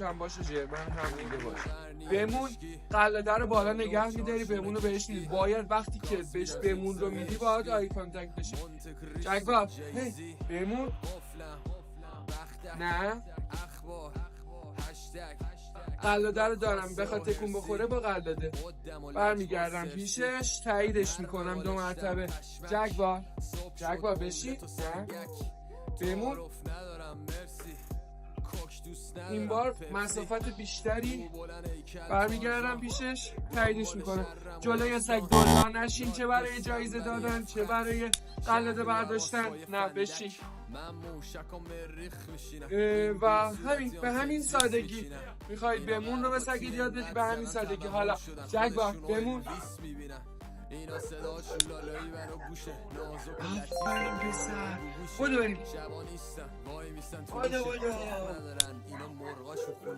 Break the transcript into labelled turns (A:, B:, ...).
A: هم باشه جرمن هم دیگه باشه. بمون قلاده رو بالا نگه میداری، بمون رو بهش میدی. باید وقتی که بهش بمون رو میدی باید آی کانتکت بشه. جگبار بمون نه قلاده رو دارم بخواد تکون بخوره با قلاده برمیگردم پیشش تاییدش میکنم 2 مرتبه. جگبار بشی نه بمون. این بار مسافت بیشتری برمیگردم پیشش تاییدش میکنم. جلوی سگ دلا نشین، چه برای جایزه دادن چه برای قلاده برداشتن. نه بشین. و همین به همین سادگی میخوای بمون رو به سگت یاد بدی، به همین سادگی. حالا جگبار بمون. اینا صداشون لالایی برا گوشه نازک آفرین پسر. بودو بریم.